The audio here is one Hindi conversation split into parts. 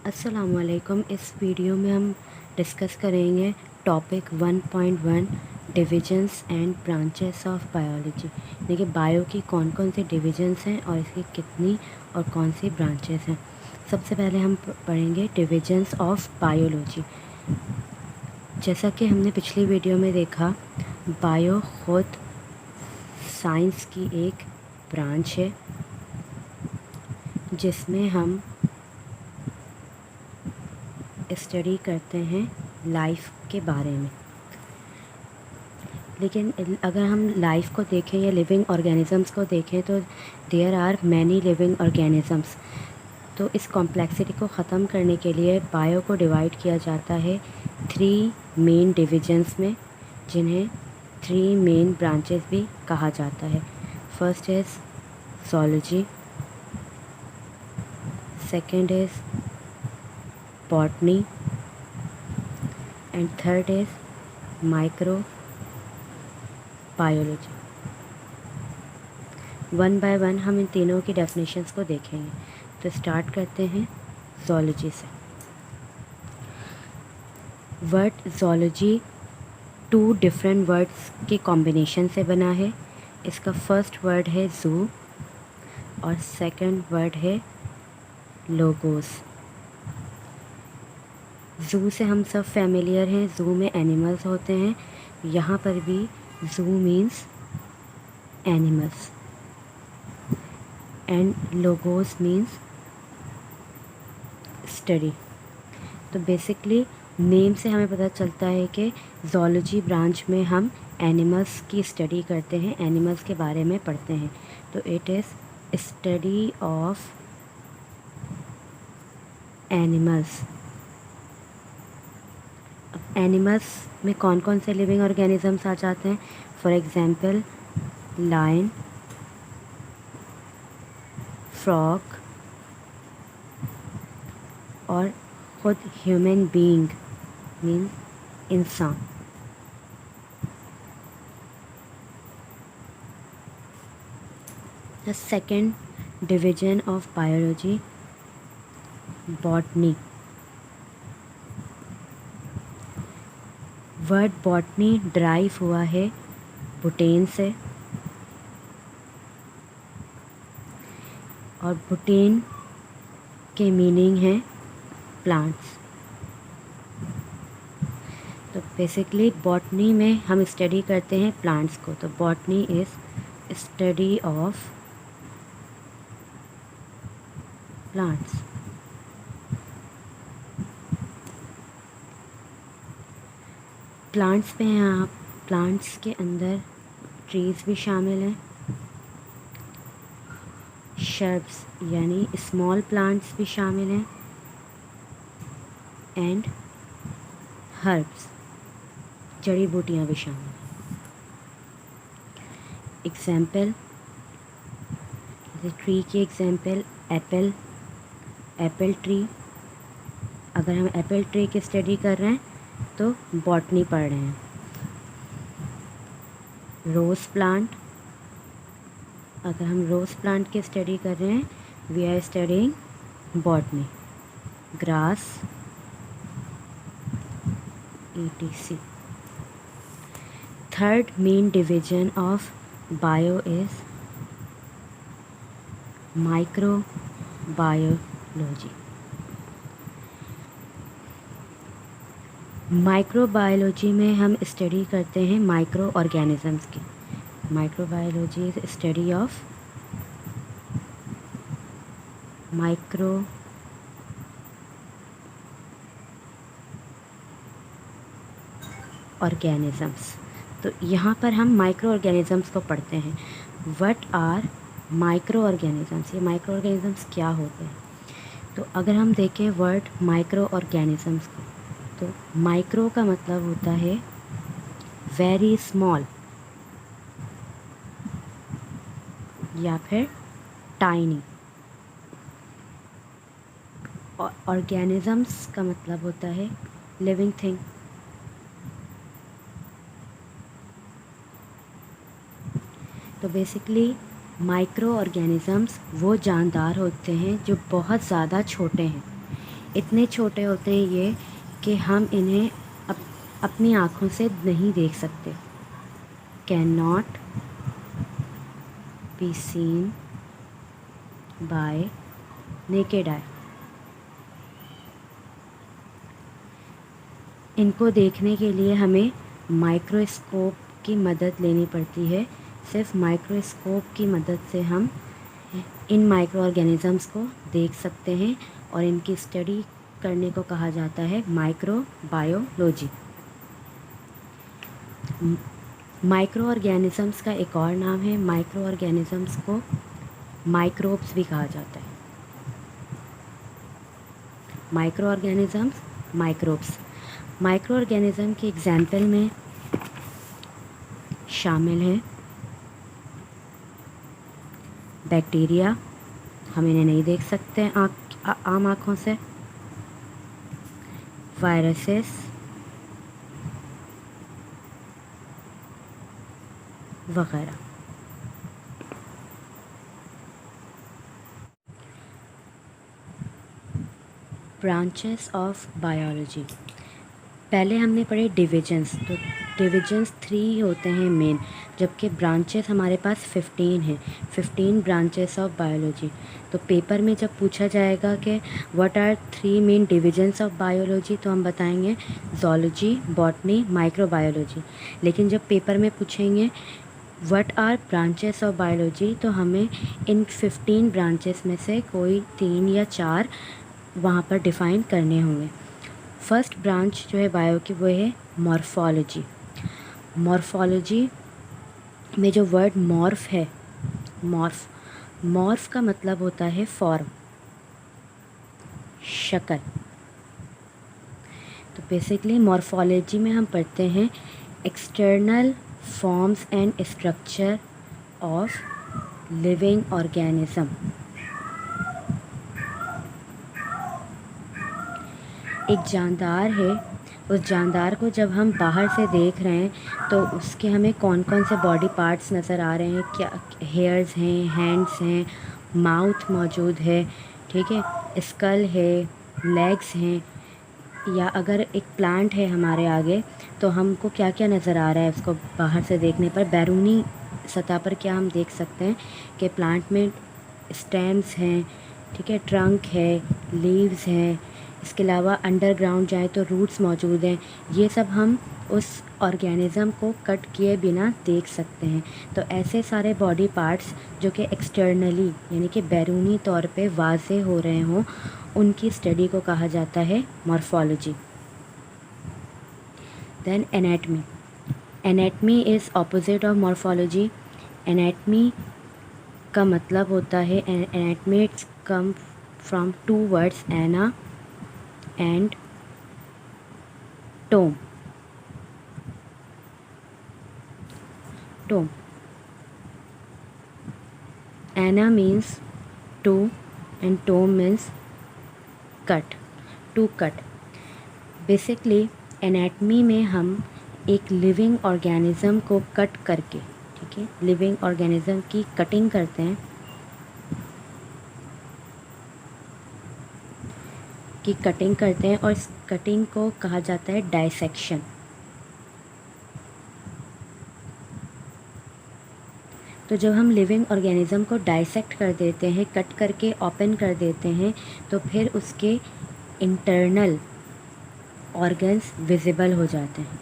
अस्सलामुअलैकुम। इस वीडियो में हम डिस्कस करेंगे topic 1.1 divisions and branches of biology. देखिए बायो की कौन कौन सी डिविजन्स हैं और इसकी कितनी और कौन सी ब्रांचेस हैं। सबसे पहले हम पढ़ेंगे डिविजन्स ऑफ बायोलॉजी। जैसा कि हमने पिछली वीडियो में देखा, बायो खुद साइंस की एक ब्रांच है जिसमें हम स्टडी करते हैं लाइफ के बारे में। लेकिन अगर हम लाइफ को देखें या लिविंग ऑर्गेनिज़म्स को देखें तो there are many living organisms. तो इस कॉम्प्लेक्सिटी को ख़त्म करने के लिए बायो को डिवाइड किया जाता है 3 मेन डिविजन्स में, जिन्हें 3 मेन ब्रांचेस भी कहा जाता है। First is zoology, second is botany and third is micro biology. One by one हम इन तीनों की डेफिनेशंस को देखेंगे। तो स्टार्ट करते हैं ज़ूलॉजी से। वर्ड ज़ूलॉजी 2 डिफरेंट वर्ड्स के कॉम्बिनेशन से बना है। इसका फर्स्ट वर्ड है ज़ू और सेकंड वर्ड है लोगोस। ज़ू से हम सब फैमिलियर हैं, ज़ू में एनिमल्स होते हैं। यहाँ पर भी zoo means animals and logos means study. तो बेसिकली नेम से हमें पता चलता है कि ज़ूलॉजी ब्रांच में हम एनिमल्स की स्टडी करते हैं, एनिमल्स के बारे में पढ़ते हैं। तो it is study of animals. अब एनिमल्स में कौन कौन से लिविंग ऑर्गेनिजम्स आ जाते हैं? फॉर एग्ज़ाम्पल लायन, फ्रॉग और ख़ुद ह्यूमन बीइंग मीन इंसान। The second division of biology botany. Word botany drive हुआ है बुटेन से, और बुटेन के मीनिंग है प्लांट्स। तो बेसिकली बॉटनी में हम स्टडी करते हैं प्लांट्स को। तो botany is study of plants. Plants में यहाँ प्लांट्स के अंदर ट्रीज़ भी शामिल हैं, शर्ब्स यानी स्मॉल प्लांट्स भी शामिल हैं, एंड हर्ब्स जड़ी बूटियाँ भी शामिल हैं। एग्ज़ाम्पल, जैसे ट्री की एग्ज़ाम्पल एप्पल ट्री। अगर हम एप्पल ट्री की स्टडी कर रहे हैं तो बॉटनी पढ़ रहे हैं। रोज़ प्लांट, अगर हम रोज़ प्लांट की स्टडी कर रहे हैं we are studying botany. Grass etc. Third main division of bio is micro biology. Micro biology में हम स्टडी करते हैं माइक्रो ऑर्गेनिजम्स की। Micro biology is study of micro organisms. तो यहाँ पर हम माइक्रो ऑर्गेनिजम्स को पढ़ते हैं। What are micro organisms? ये माइक्रो ऑर्गेनिजम्स क्या होते हैं? तो अगर हम देखें वर्ड माइक्रो ऑर्गेनिजम्स को, तो माइक्रो का मतलब होता है वेरी स्मॉल या फिर टाइनी, और ऑर्गेनिजम्स का मतलब होता है लिविंग थिंग। तो बेसिकली माइक्रो ऑर्गेनिजम्स वो जानदार होते हैं जो बहुत ज़्यादा छोटे हैं, इतने छोटे होते हैं ये कि हम इन्हें अपनी आँखों से नहीं देख सकते। Can not be seen bye naked eye. इनको देखने के लिए हमें माइक्रोस्कोप की मदद लेनी पड़ती है। सिर्फ माइक्रोस्कोप की मदद से हम इन माइक्रो ऑर्गेनिज़म्स को देख सकते हैं और इनकी स्टडी करने को कहा जाता है माइक्रोबायोलॉजी। माइक्रो ऑर्गेनिज़म्स का एक और नाम है, माइक्रो ऑर्गेनिज़म्स को माइक्रोब्स भी कहा जाता है। Micro organisms, microbes. Micro organism के एग्जाम्पल में शामिल हैं बैक्टीरिया, हम इन्हें नहीं देख सकते आम आँखों से। वायरसेस वगैरह। Branches of biology. पहले हमने पढ़े डिविजन्स, तो डिविजन्स 3 होते हैं मेन, जबकि ब्रांचेस हमारे पास 15 हैं। 15 ब्रांचेस ऑफ बायोलॉजी। तो पेपर में जब पूछा जाएगा कि what are 3 main divisions of biology, तो हम बताएंगे ज़ूलॉजी, बॉटनी, माइक्रोबायोलॉजी। लेकिन जब पेपर में पूछेंगे what are branches of biology, तो हमें इन 15 ब्रांचेस में से कोई 3 या 4 वहाँ पर डिफ़ाइन करने होंगे। फर्स्ट ब्रांच जो है बायो की वो है मॉर्फोलॉजी। मॉर्फोलॉजी में जो वर्ड मॉर्फ है, मॉर्फ का मतलब होता है फॉर्म, शक्ल। तो बेसिकली मॉर्फोलॉजी में हम पढ़ते हैं external forms and structure of living organism. एक जानदार है, उस जानदार को जब हम बाहर से देख रहे हैं तो उसके हमें कौन कौन से बॉडी पार्ट्स नज़र आ रहे हैं, क्या हेयर्स हैं, हैंड्स हैं, माउथ मौजूद है, ठीक है, स्कल है, लेग्स हैं, या अगर एक प्लांट है हमारे आगे तो हमको क्या क्या नज़र आ रहा है उसको बाहर से देखने पर। बैरूनी सतह पर क्या हम देख सकते हैं कि प्लांट में स्टेम्स हैं, ठीक है, ट्रंक है, लीव्स हैं, इसके अलावा अंडरग्राउंड जाए तो रूट्स मौजूद हैं। ये सब हम उस ऑर्गेनिज़म को कट किए बिना देख सकते हैं। तो ऐसे सारे बॉडी पार्ट्स जो कि एक्सटर्नली यानी कि बैरूनी तौर पे वाज़े हो रहे हों, उनकी स्टडी को कहा जाता है morphology. Then anatomy. Anatomy is opposite of morphology. Anatomy का मतलब होता है, anatomy come from 2 words ana and tome. Tome, ana means to and tome means cut, to cut. Basically anatomy में हम एक लिविंग ऑर्गेनिज़म को कट करके, ठीक है, लिविंग ऑर्गेनिज़म की कटिंग करते हैं, और इस कटिंग को कहा जाता है डाइसेक्शन। तो जब हम लिविंग ऑर्गेनिज़म को डाइसेक्ट कर देते हैं, कट करके ओपन कर देते हैं, तो फिर उसके इंटरनल ऑर्गन्स विजिबल हो जाते हैं।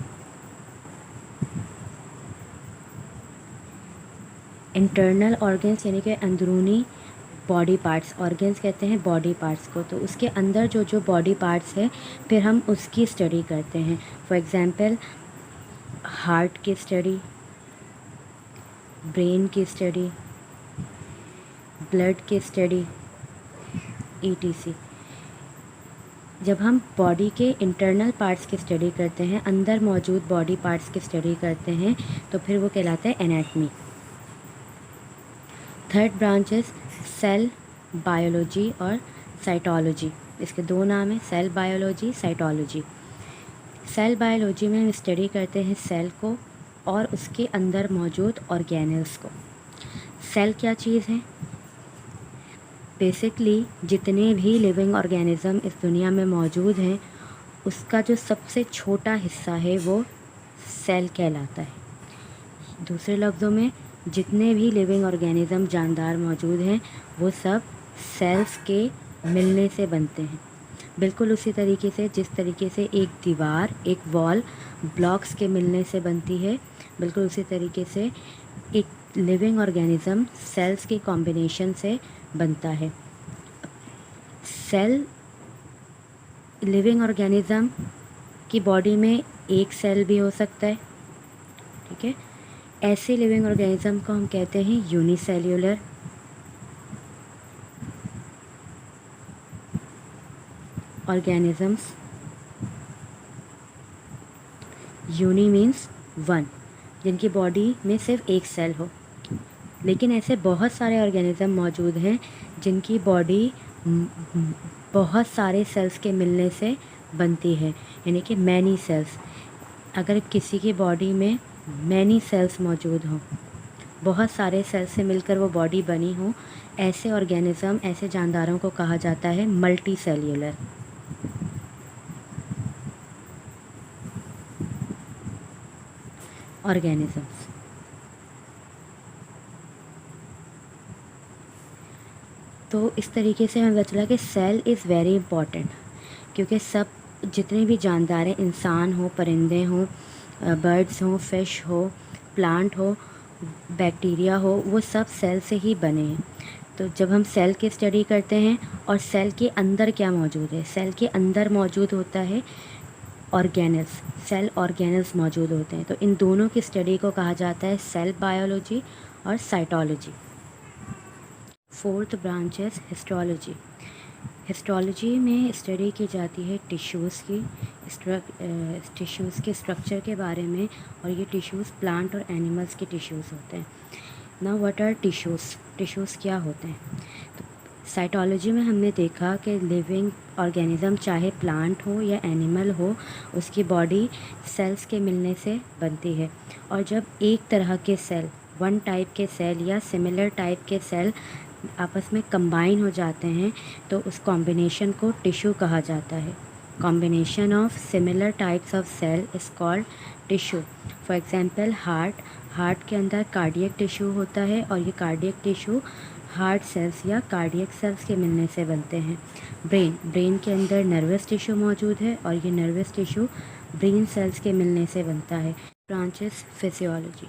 इंटरनल ऑर्गन्स यानी कि अंदरूनी बॉडी पार्ट्स, ऑर्गन्स कहते हैं बॉडी पार्ट्स को। तो उसके अंदर जो जो बॉडी पार्ट्स है फिर हम उसकी स्टडी करते हैं। फॉर एग्ज़ाम्पल हार्ट की स्टडी, ब्रेन की स्टडी, ब्लड की स्टडी, etc। जब हम बॉडी के इंटरनल पार्ट्स की स्टडी करते हैं, अंदर मौजूद बॉडी पार्ट्स की स्टडी करते हैं, तो फिर वो कहलाता है anatomy. Third branch is cell biology और साइटोलॉजी। इसके 2 नाम हैं, cell biology, cytology. Cell biology में हम स्टडी करते हैं सेल को और उसके अंदर मौजूद ऑर्गेनल्स को। सेल क्या चीज़ है? बेसिकली जितने भी लिविंग ऑर्गेनिज्म इस दुनिया में मौजूद हैं, उसका जो सबसे छोटा हिस्सा है वो सेल कहलाता है। दूसरे लफ्ज़ों में, जितने भी लिविंग ऑर्गेनिज्म जानदार मौजूद हैं वो सब सेल्स के मिलने से बनते हैं। बिल्कुल उसी तरीके से जिस तरीके से एक दीवार, एक वॉल ब्लॉक्स के मिलने से बनती है, बिल्कुल उसी तरीके से एक लिविंग ऑर्गेनिज्म सेल्स के कॉम्बिनेशन से बनता है। सेल लिविंग ऑर्गेनिज्म की बॉडी में एक सेल भी हो सकता है, ठीक है। ऐसे लिविंग ऑर्गेनिज्म को हम कहते हैं unicellular, organisms. Uni means one, जिनकी बॉडी में सिर्फ एक सेल हो। लेकिन ऐसे बहुत सारे ऑर्गेनिज्म मौजूद हैं जिनकी बॉडी बहुत सारे सेल्स के मिलने से बनती है, यानी कि मैनी सेल्स। अगर किसी की बॉडी में मैनी सेल्स मौजूद हों, बहुत सारे सेल्स से मिलकर वो बॉडी बनी हो, ऐसे ऑर्गेनिज्म, ऐसे जानदारों को कहा जाता है मल्टी सेल्यूलर। ऑर्गेनिजम्स। तो इस तरीके से हमें पता चला कि सेल इज़ वेरी इम्पॉर्टेंट, क्योंकि सब जितने भी जानदार हैं, इंसान हो, परिंदे हों, बर्ड्स हों, फिश हो, प्लांट हो, बैक्टीरिया हो, वो सब सेल से ही बने हैं। तो जब हम सेल की स्टडी करते हैं, और सेल के अंदर क्या मौजूद है, सेल के अंदर मौजूद होता है ऑर्गेनल्स, सेल ऑर्गेनल्स मौजूद होते हैं। तो इन दोनों की स्टडी को कहा जाता है सेल बायोलॉजी और साइटोलॉजी। फोर्थ ब्रांच है हिस्टोलॉजी। हिस्टोलॉजी में स्टडी की जाती है टिश्यूज़ की, टिश्यूज़ के स्ट्रक्चर के बारे में, और ये टिश्यूज़ प्लांट और एनिमल्स के टिश्यूज़ होते हैं। Now what are tissues, tissues क्या होते हैं? तो साइटोलॉजी में हमने देखा कि लिविंग ऑर्गेनिज्म, चाहे प्लांट हो या एनिमल हो, उसकी बॉडी सेल्स के मिलने से बनती है। और जब एक तरह के सेल, वन टाइप के सेल या सिमिलर टाइप के सेल आपस में कंबाइन हो जाते हैं, तो उस कॉम्बिनेशन को टिश्यू कहा जाता है। Combination of similar types of cell is called tissue. For example heart के अंदर कार्डियक टिश्यू होता है, और ये कार्डियक टिश्यू हार्ट सेल्स या कार्डियक सेल्स के मिलने से बनते हैं। ब्रेन के अंदर नर्वस टिश्यू मौजूद है, और ये नर्वस टिश्यू ब्रेन सेल्स के मिलने से बनता है। Branches physiology.